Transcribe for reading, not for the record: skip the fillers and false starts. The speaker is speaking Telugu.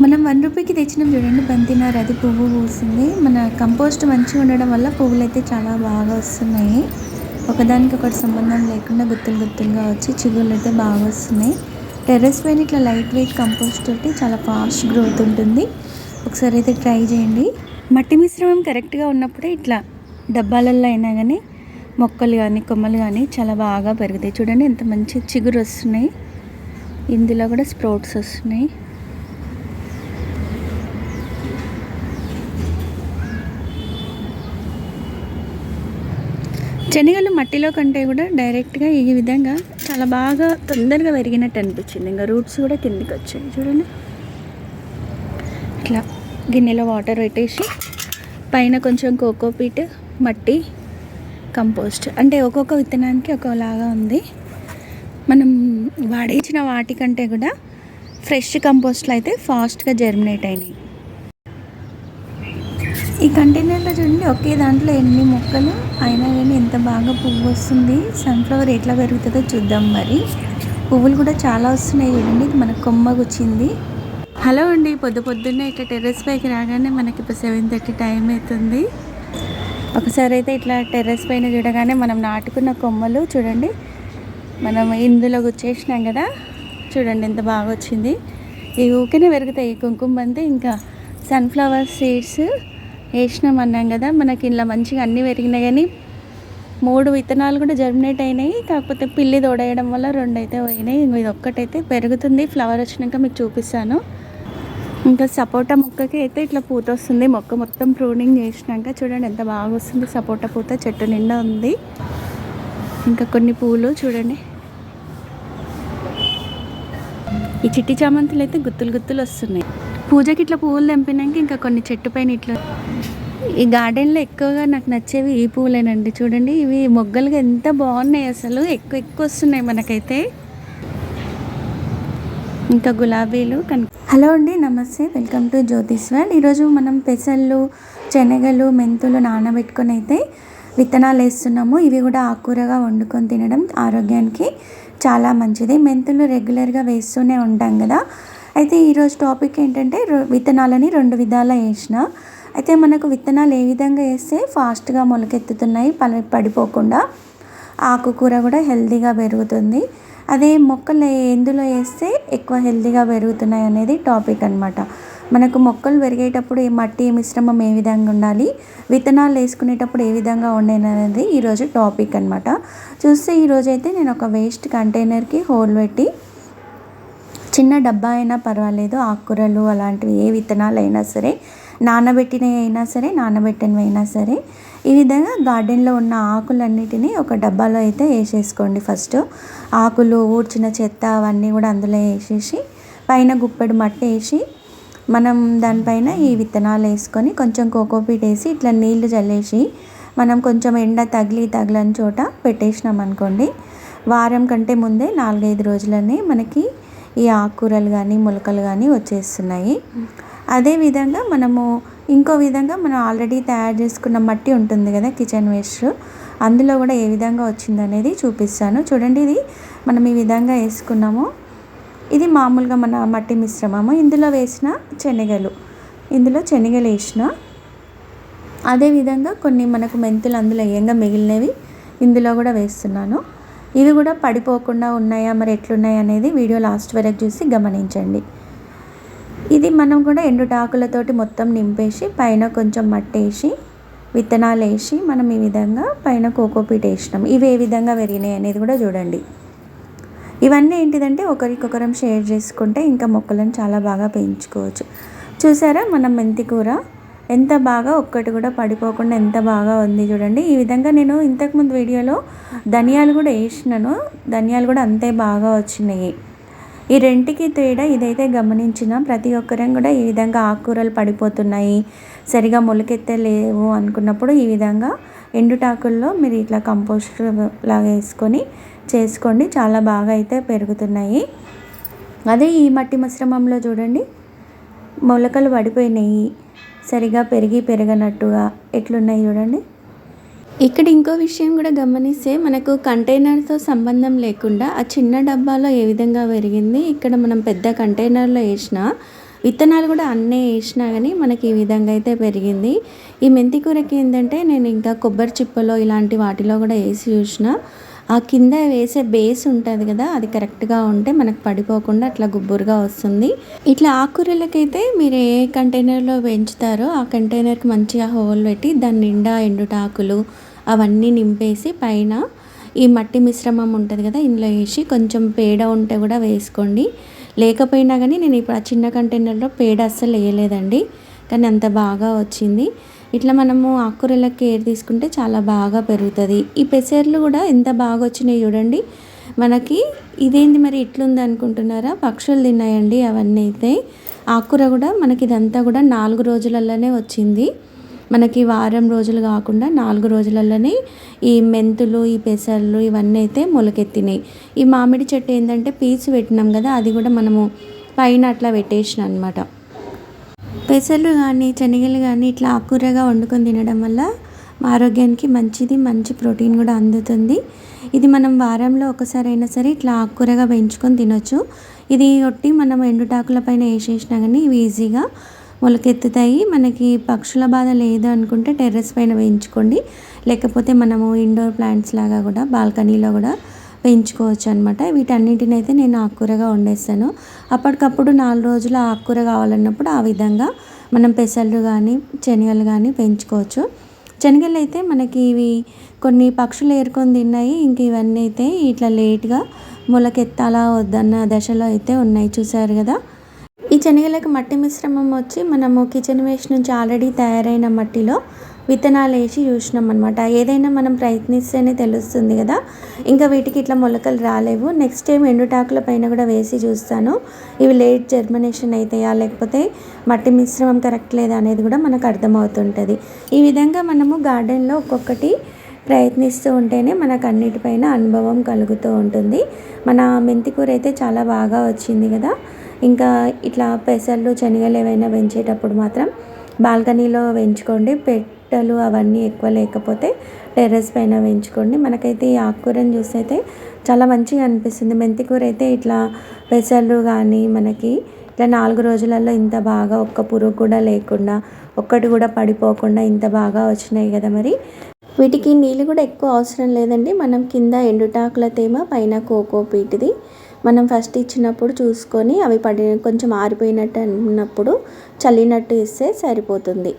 మనం రూ. 1కి తెచ్చినాం చూడండి బంతినార, అది పువ్వు పూసింది. మన కంపోస్ట్ మంచిగా ఉండడం వల్ల పువ్వులైతే చాలా బాగా వస్తున్నాయి. ఒకదానికొకటి సంబంధం లేకుండా గుత్తులు గుత్తులుగా వచ్చి చిగుళ్ళు అయితే బాగా వస్తున్నాయి. టెర్రస్ పైన ఇట్లా లైట్ వెయిట్ కంపోస్ట్ తోటి చాలా ఫాస్ట్ గ్రోత్ ఉంటుంది. ఒకసారి అయితే ట్రై చేయండి. మట్టి మిశ్రమం కరెక్ట్గా ఉన్నప్పుడే ఇట్లా డబ్బాలల్లో అయినా కానీ మొక్కలు కానీ కొమ్మలు కానీ చాలా బాగా పెరుగుతాయి. చూడండి ఎంత మంచి చిగురు వస్తున్నాయి. ఇందులో కూడా స్ప్రౌట్స్ వస్తున్నాయి. శనగలు మట్టిలో కంటే కూడా డైరెక్ట్గా ఈ విధంగా చాలా బాగా తొందరగా పెరిగినట్టు అనిపించింది. ఇంకా రూట్స్ కూడా కిందికి వచ్చాయి చూడండి. ఇట్లా గిన్నెలో వాటర్ పెట్టేసి పైన కొంచెం కోకోపీట్, మట్టి, కంపోస్ట్, అంటే ఒక్కొక్క విత్తనానికి ఒకలాగా ఉంది. మనం వాడేసిన వాటికంటే కూడా ఫ్రెష్ కంపోస్ట్లు అయితే ఫాస్ట్గా జర్మినేట్ అయినాయి. ఈ కంటైనర్లో చూడండి ఒకే దాంట్లో ఎన్ని మొక్కలు అయినా కానీ ఎంత బాగా పువ్వు వస్తుంది. సన్ఫ్లవర్ ఎట్లా పెరుగుతుందో చూద్దాం. మరి పువ్వులు కూడా చాలా వస్తున్నాయి చూడండి. ఇది మనకు కొమ్మ గుచ్చింది. హలో అండి, పొద్దున్నే ఇట్లా టెర్రస్ పైకి రాగానే మనకి ఇప్పుడు 7:30 టైం అవుతుంది. ఒకసారి అయితే ఇట్లా టెర్రస్ పైన చూడగానే మనం నాటుకున్న కొమ్మలు చూడండి, మనం ఇందులో గుచ్చేసినాం కదా, చూడండి ఎంత బాగా వచ్చింది. ఈ ఊకనే పెరుగుతాయి. ఈ కుంకుమ బంతి ఇంకా సన్ఫ్లవర్ సీడ్స్ వేసినామన్నాం కదా, మనకి ఇలా మంచిగా అన్నీ పెరిగినాయి. కానీ 3 విత్తనాలు కూడా జర్మినేట్ అయినాయి. కాకపోతే పిల్లి తోడేయడం వల్ల 2 అయితే పోయినాయి. ఇది ఒక్కటైతే పెరుగుతుంది. ఫ్లవర్ వచ్చినాక మీకు చూపిస్తాను. ఇంకా సపోటా మొక్కకి అయితే ఇట్లా పూత వస్తుంది. మొక్క మొత్తం ప్రూనింగ్ చేసినాక చూడండి ఎంత బాగా వస్తుంది. సపోటా పూత చెట్టు నిండా ఉంది. ఇంకా కొన్ని పూలు చూడండి. ఈ చిట్టి చామంతులు అయితే గుత్తులు గుత్తులు వస్తున్నాయి. పూజకి ఇట్లా పువ్వులు తెంపినాక ఇంకా కొన్ని చెట్టు పైన ఇట్లా ఈ గార్డెన్లో ఎక్కువగా నాకు నచ్చేవి ఈ పువ్వులేనండి. చూడండి ఇవి మొగ్గలుగా ఎంత బాగున్నాయి, అసలు ఎక్కువ వస్తున్నాయి మనకైతే. ఇంకా గులాబీలు హలో అండి, నమస్తే, వెల్కమ్ టు జ్యోతిష్ వరల్డ్. ఈరోజు మనం పెసళ్ళు, శనగలు, మెంతులు నానబెట్టుకొని అయితే విత్తనాలు వేస్తున్నాము. ఇవి కూడా ఆకుకూరగా వండుకొని తినడం ఆరోగ్యానికి చాలా మంచిది. మెంతులు రెగ్యులర్గా వేస్తూనే ఉంటాం కదా. అయితే ఈరోజు టాపిక్ ఏంటంటే విత్తనాలని 2 విధాలా వేసిన. అయితే మనకు విత్తనాలు ఏ విధంగా వేస్తే ఫాస్ట్గా మొలకెత్తుతున్నాయి, పడిపోకుండా ఆకుకూర కూడా హెల్తీగా పెరుగుతుంది. అదే మొక్కలు ఎందులో వేస్తే ఎక్కువ హెల్తీగా పెరుగుతున్నాయి అనేది టాపిక్ అనమాట. మనకు మొక్కలు పెరిగేటప్పుడు మట్టి మిశ్రమం ఏ విధంగా ఉండాలి, విత్తనాలు వేసుకునేటప్పుడు ఏ విధంగా ఉండేది ఈరోజు టాపిక్ అనమాట. చూస్తే ఈరోజు అయితే నేను ఒక వేస్ట్ కంటైనర్కి హోల్ పెట్టి, చిన్న డబ్బా అయినా పర్వాలేదు, ఆకుకూరలు అలాంటివి ఏ విత్తనాలు అయినా సరే, నానబెట్టినవి అయినా సరే, నానబెట్టినవి అయినా సరే, ఈ విధంగా గార్డెన్లో ఉన్న ఆకులన్నిటినీ ఒక డబ్బాలో అయితే వేసేసుకోండి. ఫస్ట్ ఆకులు, ఊడ్చిన చెత్త అవన్నీ కూడా అందులో వేసేసి పైన గుప్పెడు మట్టి వేసి మనం దానిపైన ఈ విత్తనాలు వేసుకొని కొంచెం కోకోపీట్ వేసి ఇట్లా నీళ్లు చల్లేసి మనం కొంచెం ఎండ తగలని చోట పెట్టేసినాం అనుకోండి, వారం కంటే ముందే 4-5 రోజులనే మనకి ఈ ఆకుకూరలు కానీ మొలకలు కానీ వచ్చేస్తున్నాయి. అదేవిధంగా ఇంకో విధంగా మనం ఆల్రెడీ తయారు చేసుకున్న మట్టి ఉంటుంది కదా, కిచెన్ వేస్ట్, అందులో కూడా ఏ విధంగా వచ్చిందనేది చూపిస్తాను. చూడండి, ఇది మనం ఈ విధంగా వేసుకున్నాము. ఇది మామూలుగా మన మట్టి మిశ్రమము. ఇందులో వేసిన ఇందులో శనగలు వేసిన. అదేవిధంగా కొన్ని మనకు మెంతులు అందులో ఏంగా మిగిలినవి ఇందులో కూడా వేస్తున్నాను. ఇవి కూడా పడిపోకుండా ఉన్నాయా, మరి ఎట్లున్నాయి అనేది వీడియో లాస్ట్ వరకు చూసి గమనించండి. ఇది మనం కూడా ఎండుటాకులతోటి మొత్తం నింపేసి పైన కొంచెం మట్టి వేసి విత్తనాలు వేసి మనం ఈ విధంగా పైన కోకోపీట్ వేసినాం. ఇవి ఏ విధంగా పెరిగినాయి అనేది కూడా చూడండి. ఇవన్నీ ఏంటిదంటే ఒకరికొకరం షేర్ చేసుకుంటే ఇంకా మొక్కలను చాలా బాగా పెంచుకోవచ్చు. చూసారా మనం మెంతి కూర ఎంత బాగా ఒక్కటి కూడా పడిపోకుండా ఎంత బాగా ఉంది చూడండి. ఈ విధంగా నేను ఇంతకుముందు వీడియోలో ధనియాలు కూడా వేసినాను, ధనియాలు కూడా అంతే బాగా వచ్చినాయి. ఈ రెంటికి తేడా ఇదైతే గమనించిన ప్రతి ఒక్కరం కూడా ఈ విధంగా ఆకుకూరలు పడిపోతున్నాయి, సరిగా మొలకెత్తలేవు అనుకున్నప్పుడు ఈ విధంగా ఎండుటాకుల్లో మీరు ఇట్లా కంపోస్ట్ లాగా వేసుకొని చేసుకోండి, చాలా బాగా అయితే పెరుగుతున్నాయి. అదే ఈ మట్టి మిశ్రమంలో చూడండి మొలకలు పడిపోయినాయి, సరిగా పెరగనట్టుగా ఎట్లున్నాయి చూడండి. ఇక్కడ ఇంకో విషయం కూడా గమనిస్తే మనకు కంటైనర్తో సంబంధం లేకుండా ఆ చిన్న డబ్బాలో ఏ విధంగా పెరిగింది, ఇక్కడ మనం పెద్ద కంటైనర్లో వేసిన విత్తనాలు కూడా అన్నీ వేసినా కానీ మనకి ఈ విధంగా అయితే పెరిగింది. ఈ మెంతి కూరకి ఏంటంటే నేను ఇంకా కొబ్బరి చిప్పలో ఇలాంటి వాటిలో కూడా వేసి చూసిన, ఆ కింద వేసే బేస్ ఉంటుంది కదా, అది కరెక్ట్గా ఉంటే మనకు పడిపోకుండా అట్లా గుబ్బురుగా వస్తుంది. ఇట్లా ఆకుకూరలకైతే మీరు ఏ కంటైనర్లో పెంచుతారో ఆ కంటైనర్కి మంచిగా హోల్ పెట్టి దాని నిండా ఎండుటాకులు అవన్నీ నింపేసి పైన ఈ మట్టి మిశ్రమం ఉంటుంది కదా ఇందులో వేసి కొంచెం పేడ ఉంటే కూడా వేసుకోండి. లేకపోయినా కానీ నేను ఇప్పుడు ఆ చిన్న కంటైనర్లో పేడ అస్సలు వేయలేదండి, కానీ అంత బాగా వచ్చింది. ఇట్లా మనము ఆకుకూరలకు కేర్ తీసుకుంటే చాలా బాగా పెరుగుతుంది. ఈ పెసర్లు కూడా ఎంత బాగా వచ్చినాయి చూడండి. మనకి ఇదేంది మరి ఇట్లుంది అనుకుంటున్నారా, పక్షులు తిన్నాయండి అవన్నీ. అయితే ఆకుకూర కూడా మనకి ఇదంతా కూడా 4 రోజులలోనే వచ్చింది. మనకి వారం రోజులు కాకుండా 4 రోజులలోనే ఈ మెంతులు, ఈ పెసర్లు ఇవన్నీ అయితే మొలకెత్తినాయి. ఈ మామిడి చెట్టు ఏంటంటే పీచు పెట్టినాం కదా, అది కూడా మనము పైన అట్లా పెట్టేసిన అనమాట. పెసర్లు కానీ శనగలు కానీ ఇట్లా ఆకుకూరగా వండుకొని తినడం వల్ల ఆరోగ్యానికి మంచిది, మంచి ప్రోటీన్ కూడా అందుతుంది. ఇది మనం వారంలో ఒకసారి అయినా సరే ఇట్లా ఆకుకూరగా పెంచుకొని తినొచ్చు. ఇది ఒట్టి మనం ఎండుటాకుల పైన వేసేసినా కానీ ఇవి ఈజీగా మొలకెత్తుతాయి. మనకి పక్షుల బాధ లేదు అనుకుంటే టెర్రస్ పైన వేయించుకోండి, లేకపోతే మనము ఇండోర్ ప్లాంట్స్ లాగా కూడా బాల్కనీలో కూడా పెంచుకోవచ్చు అనమాట. వీటన్నిటిని అయితే నేను ఆకుకూరగా వండేస్తాను. అప్పటికప్పుడు 4 రోజులు ఆకుకూర కావాలన్నప్పుడు ఆ విధంగా మనం పెసలు కానీ శనగలు కానీ పెంచుకోవచ్చు. శనగలు అయితే మనకి ఇవి కొన్ని పక్షులు ఏరుకొని తిన్నాయి, ఇంక ఇవన్నీ అయితే ఇట్లా లేట్గా మొలకెత్తాలా వద్దన్న దశలో అయితే ఉన్నాయి, చూసారు కదా. ఈ శనగలకు మట్టి మిశ్రమం వచ్చి మనము కిచెన్ వేస్ట్ నుంచి ఆల్రెడీ తయారైన మట్టిలో విత్తనాలు వేసి చూసినాం అనమాట. ఏదైనా మనం ప్రయత్నిస్తేనే తెలుస్తుంది కదా. ఇంకా వీటికి ఇట్లా మొలకలు రాలేవు. నెక్స్ట్ టైం ఎండుటాకుల పైన కూడా వేసి చూస్తాను, ఇవి లేట్ జర్మినేషన్ అవుతాయా లేకపోతే మట్టి మిశ్రమం కరెక్ట్ లేదా అనేది కూడా మనకు అర్థమవుతుంటుంది. ఈ విధంగా మనము గార్డెన్లో ఒక్కొక్కటి ప్రయత్నిస్తూ ఉంటేనే మనకు అన్నిటిపైన అనుభవం కలుగుతూ ఉంటుంది. మన మెంతికూర అయితే చాలా బాగా వచ్చింది కదా. ఇంకా ఇట్లా పెసర్లు శనగలు ఏవైనా పెంచేటప్పుడు మాత్రం బాల్కనీలో పెంచుకోండి. పెట్టలు అవన్నీ ఎక్కువ లేకపోతే టెర్రస్ పైన పెంచుకోండి. మనకైతే ఈ ఆకుకూరని చూస్తే అయితే చాలా మంచిగా అనిపిస్తుంది. మెంతికూర అయితే ఇట్లా పెసర్లు కానీ మనకి ఇట్లా 4 రోజులలో ఇంత బాగా ఒక్క పురుగు కూడా లేకుండా, ఒక్కటి కూడా పడిపోకుండా ఇంత బాగా వచ్చినాయి కదా. మరి వీటికి నీళ్ళు కూడా ఎక్కువ అవసరం లేదండి. మనం కింద ఎండుటాకుల తేమ, పైన కోకో పీట్ది మనం ఫస్ట్ ఇచ్చినప్పుడు చూసుకొని అవి కొంచెం ఆరిపోయినట్టు అన్నప్పుడు చల్లినట్టు ఇస్తే సరిపోతుంది.